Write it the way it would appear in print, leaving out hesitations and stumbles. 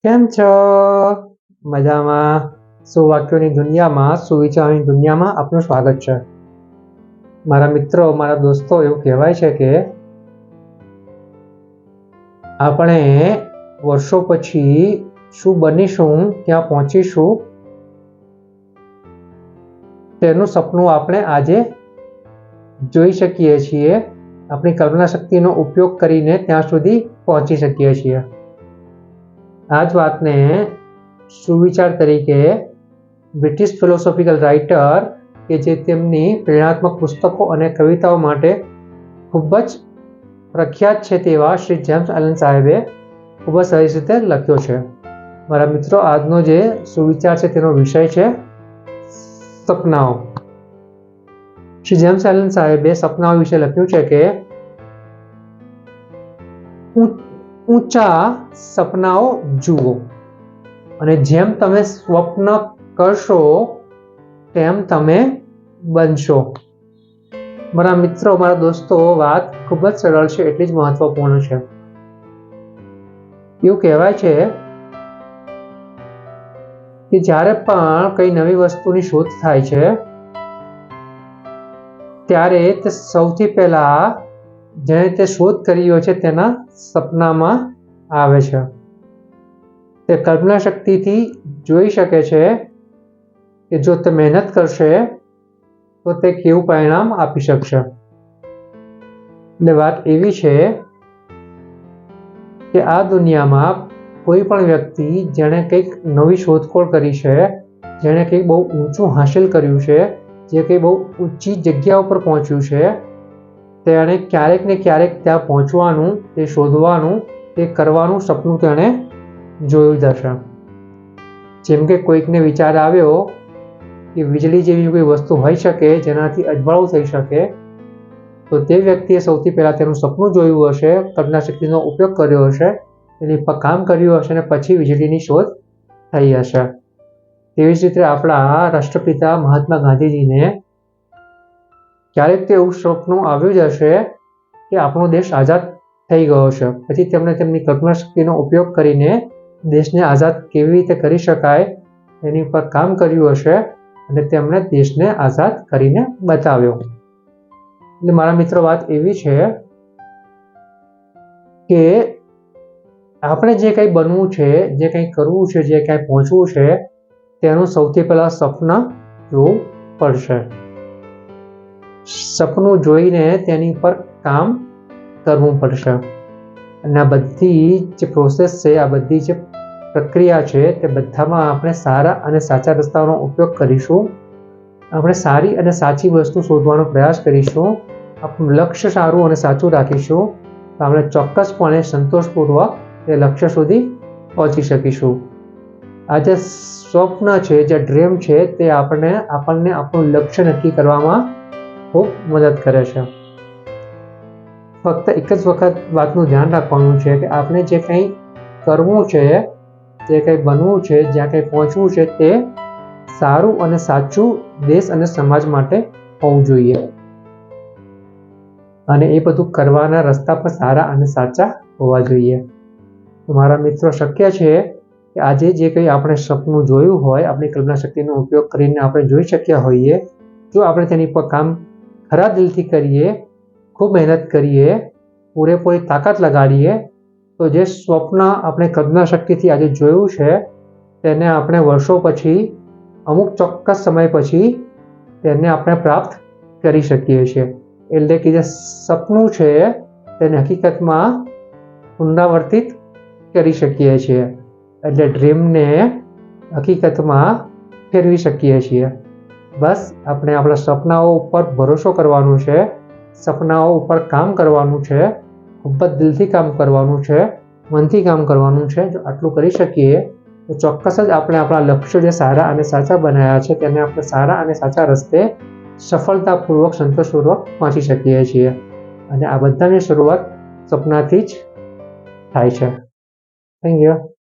કેમ છો? મજામાં? સુવાક્યોની દુનિયામાં, સુવિચારોની દુનિયામાં આપનું સ્વાગત છે. મારા મિત્રો, મારા દોસ્તો, એવું કહેવાય છે કે આપણે વર્ષો પછી શું બનીશું, ક્યાં પહોંચીશું, તેનું સપનું આપણે આજે જોઈ શકીએ છીએ. આપણી કલ્પના શક્તિનો ઉપયોગ કરીને ત્યાં સુધી પહોંચી શકીએ છીએ. આ જ વાતને સુવિચાર તરીકે બ્રિટિશ ફિલોસોફિકલ રાઇટર કે જે તેમની પ્રેરણાત્મક પુસ્તકો અને કવિતાઓ માટે ખૂબ જ પ્રખ્યાત છે તેવા શ્રી જેમ્સ એલન સાહેબે ખૂબ જ સરસ રીતે લખ્યો છે. મારા મિત્રો, આજનો જે સુવિચાર છે તેનો વિષય છે સપનાઓ. શ્રી જેમ્સ એલન સાહેબે સપનાઓ વિશે લખ્યું છે કે ઊંચા સપનાઓ જુઓ અને જેમ તમે સ્વપ્ન કરશો તેમ તમે બનશો. મારા મિત્રો, મારા દોસ્તો, વાત ખૂબ જ સરળ છે, એટલી જ મહત્વપૂર્ણ છે. એવું કહેવાય છે કે જ્યારે પણ કઈ નવી વસ્તુની શોધ થાય છે ત્યારે તે સૌથી પહેલા જેણે તે શોધ કરી હોય છે તેના સપનામાં આવે છે. તે કલ્પના શક્તિથી જોઈ શકે છે કે જો તે મહેનત કરશે તો તે કેવું પરિણામ આપી શકશે. એટલે વાત એવી છે કે આ દુનિયામાં કોઈ પણ વ્યક્તિ જેણે કંઈક નવી શોધખોળ કરી છે, જેણે કંઈક બહુ ઊંચું હાંસિલ કર્યું છે, જે કંઈ બહુ ઊંચી જગ્યા ઉપર પહોંચ્યું છે, તેણે ક્યારેક ને ક્યારેક ત્યાં પહોંચવાનું, તે શોધવાનું, તે કરવાનું સપનું તેણે જોયું જ હશે. જેમ કે કોઈકને વિચાર આવ્યો કે વીજળી જેવી કોઈ વસ્તુ હોઈ શકે જેનાથી અજવાળું થઈ શકે, તો તે વ્યક્તિએ સૌથી પહેલા તેનું સપનું જોયું હશે, કલ્પના શક્તિનો ઉપયોગ કર્યો હશે, તેની પર કામ કર્યું હશે અને પછી વીજળીની શોધ થઈ હશે. તેવી જ રીતે આપણા રાષ્ટ્રપિતા મહાત્મા ગાંધીજીને ક્યારેક તો એવું સપનું આવ્યું જ હશે કે આપણો દેશ આઝાદ થઈ ગયો છે. પછી તેમણે તેમની કલ્પના શક્તિનો ઉપયોગ કરીને દેશને આઝાદ કેવી રીતે કરી શકાય એની પર કામ કર્યું હશે અને તેમણે દેશને આઝાદ કરીને બતાવ્યો. એટલે મારા મિત્રો, વાત એવી છે કે આપણે જે કંઈ બનવું છે, જે કંઈ કરવું છે, જે કંઈ પહોંચવું છે તેનું સૌથી પહેલા સપના જોવું પડશે. સપનું જોઈને તેની પર કામ કરવું પડશે. અને આ બધી જે પ્રોસેસ છે, આ બધી જે પ્રક્રિયા છે, તે બધામાં આપણે સારા અને સાચા રસ્તાઓનો ઉપયોગ કરીશું. આપણે સારી અને સાચી વસ્તુ શોધવાનો પ્રયાસ કરીશું. આપણું લક્ષ્ય સારું અને સાચું રાખીશું તો આપણે ચોક્કસપણે સંતોષપૂર્વક એ લક્ષ્ય સુધી પહોંચી શકીશું. આ જે સ્વપ્ન છે, જે ડ્રીમ છે, તે આપણને આપણું લક્ષ્ય નક્કી કરવામાં ખૂબ મદદ કરે છે. ફક્ત એક જ વખત વાતનું ધ્યાન રાખવાનું છે કે આપણે જે કંઈ કરવું છે, જે કંઈ બનવું છે, જ્યાં કંઈ પહોંચવું છે તે સારું અને સાચું દેશ અને સમાજ માટે હોવું જોઈએ. અને એ બધું કરવાના રસ્તા પણ સારા અને સાચા હોવા જોઈએ. તો મારા મિત્રો, શક્ય છે કે આજે જે કંઈ આપણે સપનું જોયું હોય, આપણી કલ્પના શક્તિનો ઉપયોગ કરીને આપણે જોઈ શક્યા હોઈએ, જો આપણે તેની પર કામ ખરા દિલથી કરીએ, ખૂબ મહેનત કરીએ, પૂરેપૂરી તાકાત લગાડીએ, તો જે સ્વપ્ન આપણે કલ્પના શક્તિથી આજે જોયું છે તેને આપણે વર્ષો પછી, અમુક ચોક્કસ સમય પછી તેને આપણે પ્રાપ્ત કરી શકીએ છીએ. એટલે કે જે સપનું છે તેને હકીકતમાં પુનરાવર્તિત કરી શકીએ છીએ. એટલે ડ્રીમને હકીકતમાં ફેરવી શકીએ છીએ. બસ આપણે આપણા સપનાઓ ઉપર ભરોસો કરવાનો છે, સપનાઓ ઉપર કામ કરવાનું છે, ખૂબ જ દિલથી કામ કરવાનું છે, મનથી કામ કરવાનું છે. જો આટલું કરી શકીએ તો ચોક્કસ જ આપણે આપણા લક્ષ્યો જે સારા અને સાચા બનાવ્યા છે તેને આપણે સારા અને સાચા રસ્તે સફળતાપૂર્વક, સંતોષપૂર્વક પહોંચી શકીએ છીએ. અને આ બધાની શરૂઆત સપનાથી જ થાય છે. Thank you.